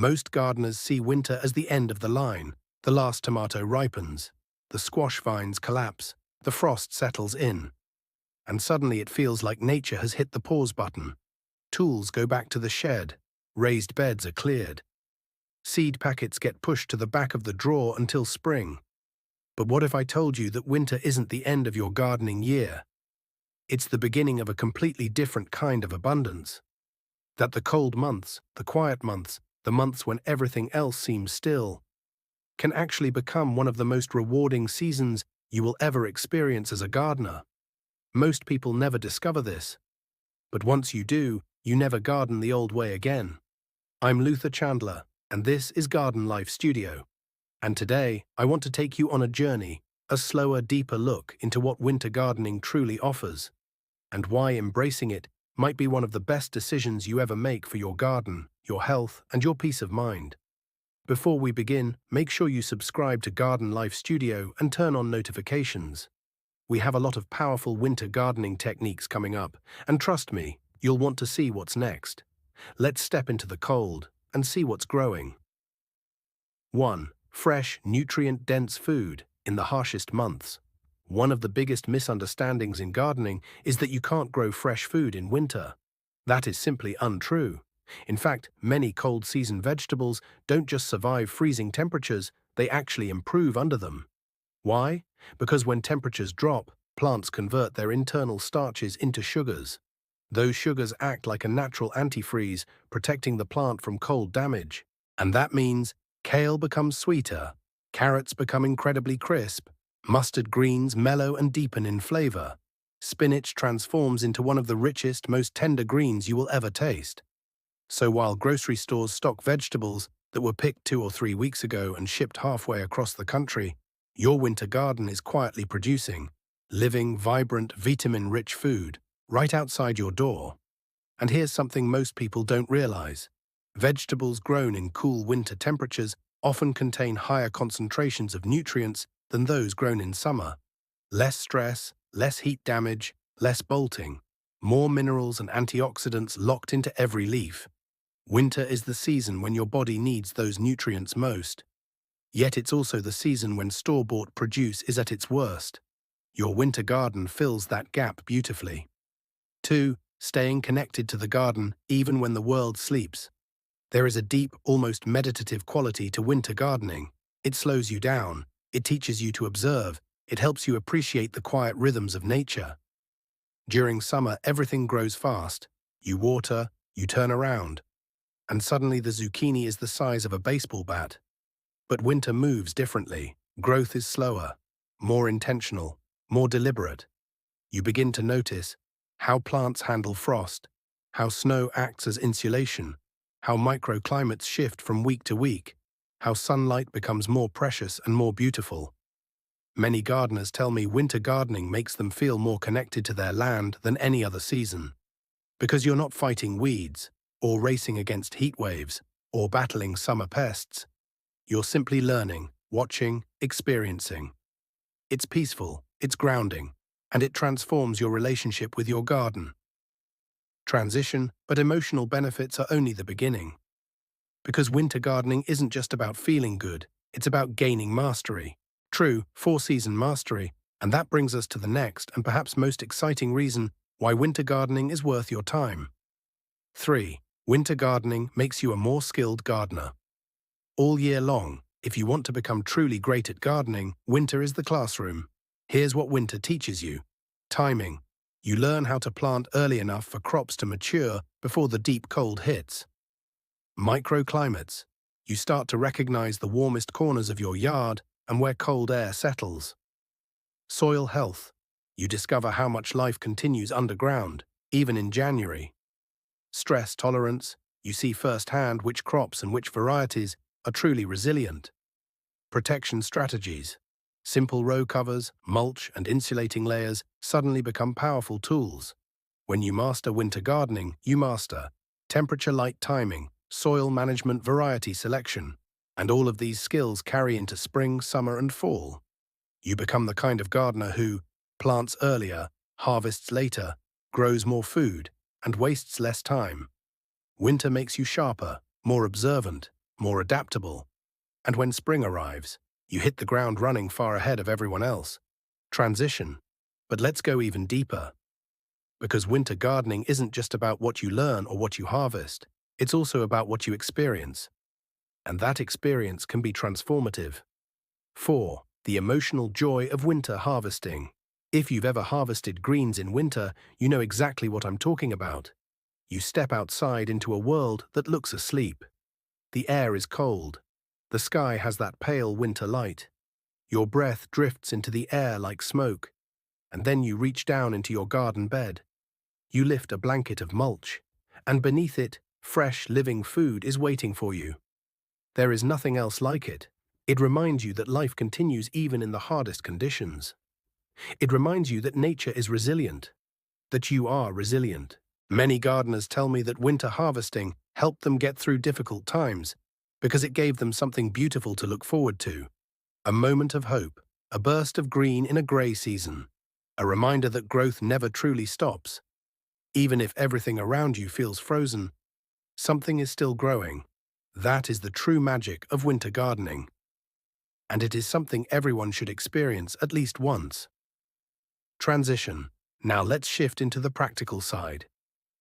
Most gardeners see winter as the end of the line. The last tomato ripens, the squash vines collapse, the frost settles in. And suddenly it feels like nature has hit the pause button. Tools go back to the shed, raised beds are cleared. Seed packets get pushed to the back of the drawer until spring. But what if I told you that winter isn't the end of your gardening year? It's the beginning of a completely different kind of abundance. That the cold months, the quiet months, the months when everything else seems still, can actually become one of the most rewarding seasons you will ever experience as a gardener. Most people never discover this. But once you do, you never garden the old way again. I'm Chandler, and this is Garden Life Studio. And today, I want to take you on a journey, a slower, deeper look into what winter gardening truly offers, and why embracing it might be one of the best decisions you ever make for your garden, your health, and your peace of mind. Before we begin, make sure you subscribe to Garden Life Studio and turn on notifications. We have a lot of powerful winter gardening techniques coming up, and trust me, you'll want to see what's next. Let's step into the cold and see what's growing. 1. Fresh, nutrient-dense food in the harshest months. One of the biggest misunderstandings in gardening is that you can't grow fresh food in winter. That is simply untrue. In fact, many cold-season vegetables don't just survive freezing temperatures, they actually improve under them. Why? Because when temperatures drop, plants convert their internal starches into sugars. Those sugars act like a natural antifreeze, protecting the plant from cold damage. And that means kale becomes sweeter, carrots become incredibly crisp, mustard greens mellow and deepen in flavor. Spinach transforms into one of the richest, most tender greens you will ever taste. So while grocery stores stock vegetables that were picked 2 or 3 weeks ago and shipped halfway across the country, your winter garden is quietly producing living, vibrant, vitamin-rich food right outside your door. And here's something most people don't realize. Vegetables grown in cool winter temperatures often contain higher concentrations of nutrients than those grown in summer. Less stress, less heat damage, less bolting, more minerals and antioxidants locked into every leaf. Winter is the season when your body needs those nutrients most. Yet it's also the season when store-bought produce is at its worst. Your winter garden fills that gap beautifully. 2. Staying connected to the garden even when the world sleeps. There is a deep, almost meditative quality to winter gardening. It slows you down, it teaches you to observe, it helps you appreciate the quiet rhythms of nature. During summer, everything grows fast. You water, you turn around, and suddenly the zucchini is the size of a baseball bat. But winter moves differently. Growth is slower, more intentional, more deliberate. You begin to notice how plants handle frost, how snow acts as insulation, how microclimates shift from week to week, how sunlight becomes more precious and more beautiful. Many gardeners tell me winter gardening makes them feel more connected to their land than any other season. Because you're not fighting weeds, or racing against heat waves, or battling summer pests. You're simply learning, watching, experiencing. It's peaceful, it's grounding, and it transforms your relationship with your garden. Transition, but emotional benefits are only the beginning. Because winter gardening isn't just about feeling good, it's about gaining mastery. True, 4-season mastery, and that brings us to the next and perhaps most exciting reason why winter gardening is worth your time. 3. Winter gardening makes you a more skilled gardener. All year long, if you want to become truly great at gardening, winter is the classroom. Here's what winter teaches you. Timing. You learn how to plant early enough for crops to mature before the deep cold hits. Microclimates. You start to recognize the warmest corners of your yard and where cold air settles. Soil health. You discover how much life continues underground, even in January. Stress tolerance. You see firsthand which crops and which varieties are truly resilient. Protection strategies. Simple row covers, mulch, and insulating layers suddenly become powerful tools. When you master winter gardening, you master temperature-light timing, soil management, variety selection, and all of these skills carry into spring, summer, and fall. You become the kind of gardener who plants earlier, harvests later, grows more food, and wastes less time. Winter makes you sharper, more observant, more adaptable. And when spring arrives, you hit the ground running far ahead of everyone else. Transition. But let's go even deeper. Because winter gardening isn't just about what you learn or what you harvest, it's also about what you experience. And that experience can be transformative. 4. The emotional joy of winter harvesting. If you've ever harvested greens in winter, you know exactly what I'm talking about. You step outside into a world that looks asleep. The air is cold. The sky has that pale winter light. Your breath drifts into the air like smoke. And then you reach down into your garden bed. You lift a blanket of mulch, and beneath it, fresh, living food is waiting for you. There is nothing else like it. It reminds you that life continues even in the hardest conditions. It reminds you that nature is resilient, that you are resilient. Many gardeners tell me that winter harvesting helped them get through difficult times because it gave them something beautiful to look forward to. A moment of hope, a burst of green in a grey season, a reminder that growth never truly stops. Even if everything around you feels frozen, something is still growing. That is the true magic of winter gardening. And it is something everyone should experience at least once. Transition. Now let's shift into the practical side.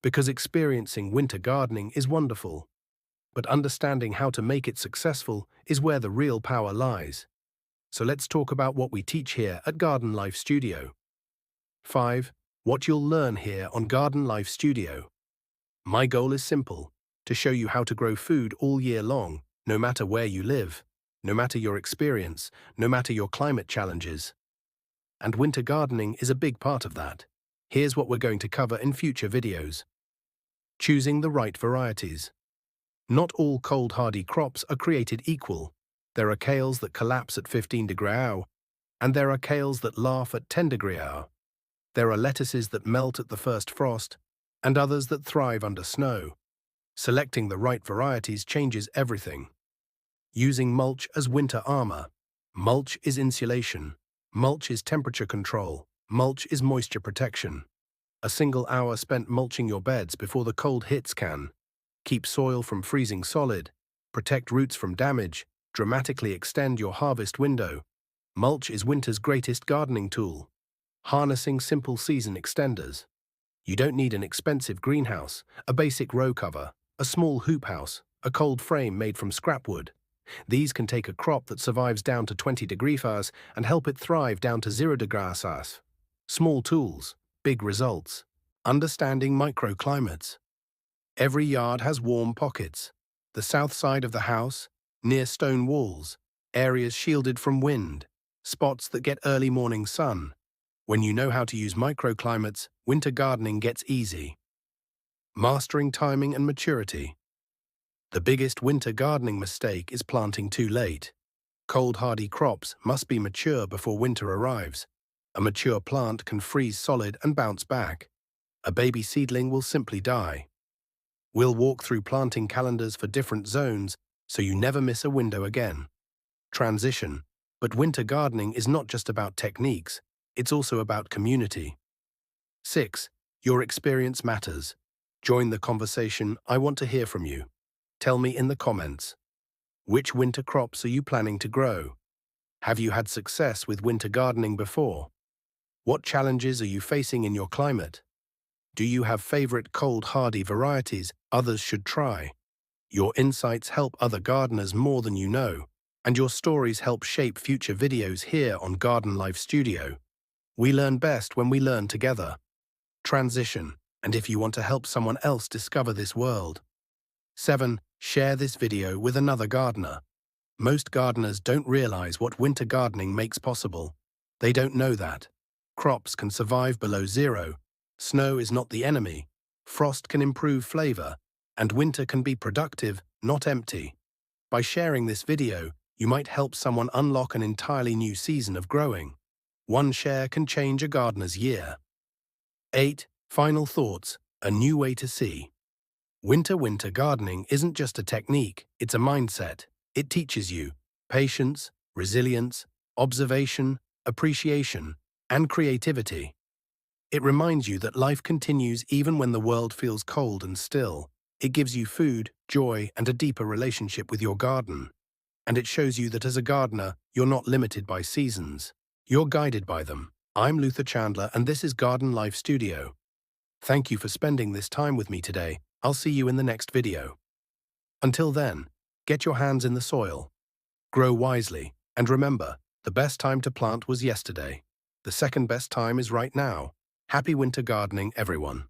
Because experiencing winter gardening is wonderful, but understanding how to make it successful is where the real power lies. So let's talk about what we teach here at Garden Life Studio. 5. What you'll learn here on Garden Life Studio. My goal is simple, to show you how to grow food all year long, no matter where you live, no matter your experience, no matter your climate challenges. And winter gardening is a big part of that. Here's what we're going to cover in future videos. Choosing the right varieties. Not all cold hardy crops are created equal. There are kales that collapse at 15°C, and there are kales that laugh at 10°C. There are lettuces that melt at the first frost, and others that thrive under snow. Selecting the right varieties changes everything. Using mulch as winter armor. Mulch is insulation. Mulch is temperature control. Mulch is moisture protection. A single hour spent mulching your beds before the cold hits can keep soil from freezing solid, protect roots from damage, dramatically extend your harvest window. Mulch is winter's greatest gardening tool. Harnessing simple season extenders. You don't need an expensive greenhouse, a basic row cover, a small hoop house, a cold frame made from scrap wood. These can take a crop that survives down to 20°C and help it thrive down to 0°C. Small tools, big results. Understanding microclimates. Every yard has warm pockets. The south side of the house, near stone walls, areas shielded from wind, spots that get early morning sun. When you know how to use microclimates, winter gardening gets easy. Mastering timing and maturity. The biggest winter gardening mistake is planting too late. Cold hardy crops must be mature before winter arrives. A mature plant can freeze solid and bounce back. A baby seedling will simply die. We'll walk through planting calendars for different zones so you never miss a window again. Transition. But winter gardening is not just about techniques, it's also about community. 6. Your experience matters. Join the conversation. I want to hear from you. Tell me in the comments. Which winter crops are you planning to grow? Have you had success with winter gardening before? What challenges are you facing in your climate? Do you have favorite cold hardy varieties others should try? Your insights help other gardeners more than you know, and your stories help shape future videos here on Garden Life Studio. We learn best when we learn together. Transition. And if you want to help someone else discover this world. 7. Share this video with another gardener. Most gardeners don't realize what winter gardening makes possible. They don't know that crops can survive below zero, snow is not the enemy, frost can improve flavor, and winter can be productive, not empty. By sharing this video, you might help someone unlock an entirely new season of growing. One share can change a gardener's year. 8. Final thoughts, a new way to see. Winter gardening isn't just a technique, it's a mindset. It teaches you patience, resilience, observation, appreciation, and creativity. It reminds you that life continues even when the world feels cold and still. It gives you food, joy, and a deeper relationship with your garden. And it shows you that as a gardener, you're not limited by seasons. You're guided by them. I'm Luther Chandler, and this is Garden Life Studio. Thank you for spending this time with me today. I'll see you in the next video. Until then, get your hands in the soil. Grow wisely, and remember, the best time to plant was yesterday. The second best time is right now. Happy winter gardening, everyone.